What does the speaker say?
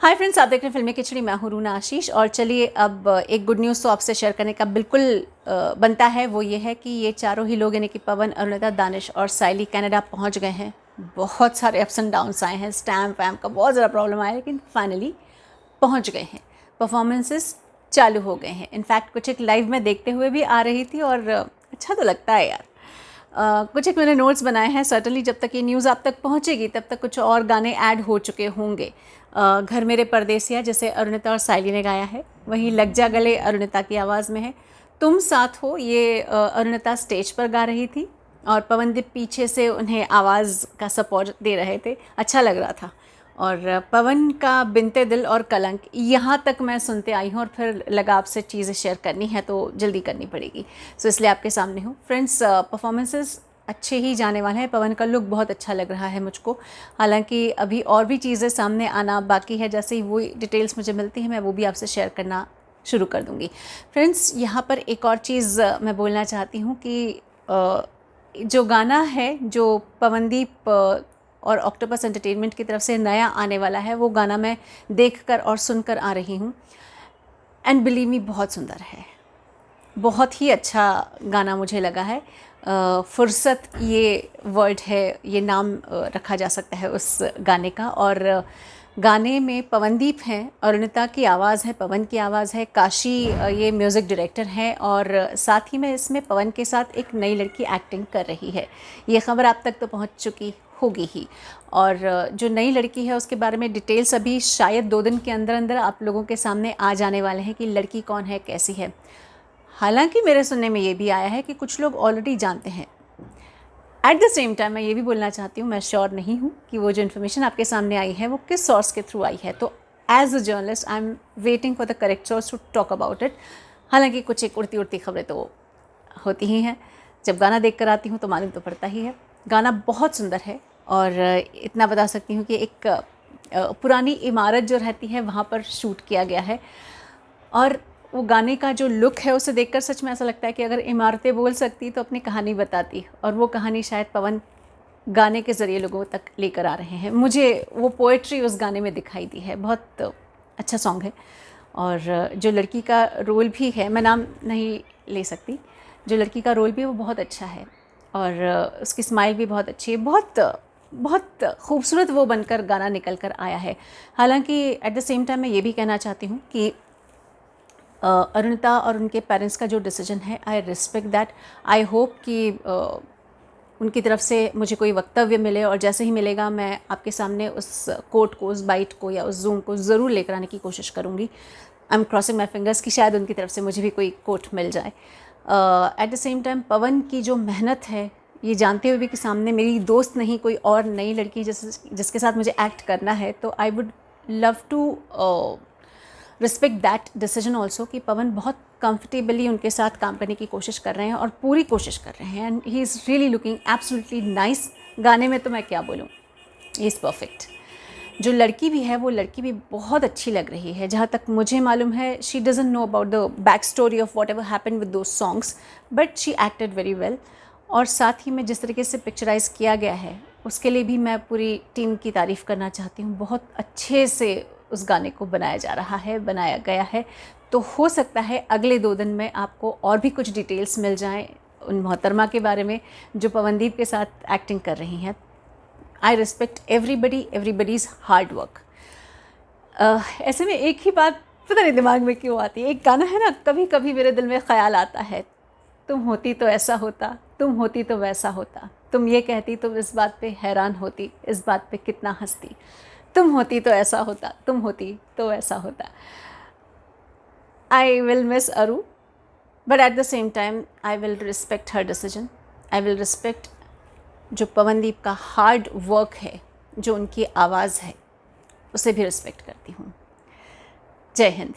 Hi friends, आप देख रहे हैं फिल्मी खिचड़ी। मैं हूं रूना आशीष। और चलिए अब एक गुड न्यूज़ तो आपसे शेयर करने का बिल्कुल बनता है। वो ये है कि ये चारों ही लोग यानी कि पवन, अरुणिता, दानिश और साइली कनाडा पहुंच गए हैं। बहुत सारे अप्स एंड डाउन्स आए हैं, स्टैम्प वैम्प का बहुत ज़्यादा प्रॉब्लम आया, लेकिन फाइनली पहुंच गए हैं। परफॉर्मेंसेस चालू हो गए हैं। इनफैक्ट कुछ एक लाइव में देखते हुए भी आ रही थी और अच्छा तो लगता है यार। कुछ एक मैंने नोट्स बनाए हैं। सर्टनली जब तक ये न्यूज़ आप तक पहुंचेगी तब तक कुछ और गाने ऐड हो चुके होंगे। घर मेरे परदेसिया जैसे अरुणिता और साइली ने गाया है, वहीं लग जा गले अरुणिता की आवाज़ में है। तुम साथ हो ये अरुणिता स्टेज पर गा रही थी और पवनदीप पीछे से उन्हें आवाज़ का सपोर्ट दे रहे थे। अच्छा लग रहा था। और पवन का बिनते दिल और कलंक यहाँ तक मैं सुनते आई हूँ और फिर लगा आपसे चीज़ें शेयर करनी है तो जल्दी करनी पड़ेगी। सो इसलिए आपके सामने हूँ फ्रेंड्स। परफॉर्मेंसेस अच्छे ही जाने वाले हैं। पवन का लुक बहुत अच्छा लग रहा है मुझको। हालांकि अभी और भी चीज़ें सामने आना बाकी है। जैसे ही वो डिटेल्स मुझे मिलती हैं मैं वो भी आपसे शेयर करना शुरू कर दूँगी। फ्रेंड्स, यहाँ पर एक और चीज़ मैं बोलना चाहती हूँ कि जो गाना है जो पवनदीप और ऑक्टोपस एंटरटेनमेंट की तरफ से नया आने वाला है, वो गाना मैं देखकर और सुनकर आ रही हूँ। एंड बिलीव मी, बहुत सुंदर है, बहुत ही अच्छा गाना मुझे लगा है। फुर्सत ये वर्ड है, ये नाम रखा जा सकता है उस गाने का। और गाने में पवनदीप हैं, अरुणिता की आवाज़ है, पवन की आवाज़ है, काशी ये म्यूज़िक डायरेक्टर हैं और साथ ही में इसमें पवन के साथ एक नई लड़की एक्टिंग कर रही है। ये खबर आप तक तो पहुंच चुकी होगी ही। और जो नई लड़की है उसके बारे में डिटेल्स अभी शायद 2 दिन के अंदर अंदर आप लोगों के सामने आ जाने वाले हैं कि लड़की कौन है, कैसी है। हालांकि मेरे सुनने में ये भी आया है कि कुछ लोग ऑलरेडी जानते हैं। एट द सेम टाइम मैं ये भी बोलना चाहती हूँ, मैं श्योर नहीं हूँ कि वो जो इन्फॉर्मेशन आपके सामने आई है वो किस सोर्स के थ्रू आई है। तो as a journalist I am waiting for the correct source to talk about it. हालांकि कुछ एक उड़ती उड़ती खबरें तो होती ही हैं। जब गाना देख कर आती हूँ तो मालूम तो पड़ता ही है। गाना बहुत सुंदर है और इतना बता सकती हूँ कि एक पुरानी इमारत जो रहती है वहाँ पर शूट किया गया है। और वो गाने का जो लुक है उसे देखकर सच में ऐसा लगता है कि अगर इमारतें बोल सकती तो अपनी कहानी बताती, और वो कहानी शायद पवन गाने के ज़रिए लोगों तक लेकर आ रहे हैं। मुझे वो पोएट्री उस गाने में दिखाई दी है। बहुत अच्छा सॉन्ग है। और जो लड़की का रोल भी है, मैं नाम नहीं ले सकती, जो लड़की का रोल भी है वो बहुत अच्छा है और उसकी स्माइल भी बहुत अच्छी है। बहुत बहुत खूबसूरत वो बनकर गाना निकल कर आया है। हालांकि एट द सेम टाइम मैं ये भी कहना चाहती हूँ कि अरुणिता और उनके पेरेंट्स का जो डिसीजन है, I respect that. I hope कि उनकी तरफ से मुझे कोई वक्तव्य मिले और जैसे ही मिलेगा मैं आपके सामने उस कोट को, उस बाइट को या उस जूम को ज़रूर लेकर आने की कोशिश करूँगी। I am crossing my fingers कि शायद उनकी तरफ से मुझे भी कोई कोट मिल जाए। एट द सेम टाइम पवन की जो मेहनत है, ये जानते हुए भी कि सामने मेरी दोस्त नहीं कोई और नई लड़की जिसके साथ मुझे एक्ट करना है, तो I would love to respect that decision also कि पवन बहुत कंफर्टेबली उनके साथ काम करने की कोशिश कर रहे हैं और पूरी कोशिश कर रहे हैं। And he is really looking absolutely nice. गाने में तो मैं क्या बोलूँ, ही इज़ परफेक्ट। जो लड़की भी है वो लड़की भी बहुत अच्छी लग रही है। जहाँ तक मुझे मालूम है, she doesn't know about the back story of what ever happen with those songs, but she acted very well. और साथ ही में जिस तरीके से पिक्चराइज़ किया गया है उसके लिए भी मैं पूरी टीम की तारीफ़ करना चाहती हूँ। बहुत अच्छे से उस गाने को बनाया जा रहा है, बनाया गया है। तो हो सकता है अगले 2 दिन में आपको और भी कुछ डिटेल्स मिल जाएं उन मोहतरमा के बारे में जो पवनदीप के साथ एक्टिंग कर रही हैं। I respect everybody's hard work. ऐसे में एक ही बात पता नहीं दिमाग में क्यों आती है। एक गाना है ना, कभी कभी मेरे दिल में ख्याल आता है, तुम होती तो ऐसा होता, तुम होती तो वैसा होता, तुम ये कहती तो इस बात पे हैरान होती, इस बात पे कितना हंसती, तुम होती तो ऐसा होता, तुम होती तो ऐसा होता। आई विल मिस अरू, but at the same time I will respect her decision. I will respect जो पवनदीप का हार्ड वर्क है, जो उनकी आवाज़ है, उसे भी रिस्पेक्ट करती हूँ। जय हिंद।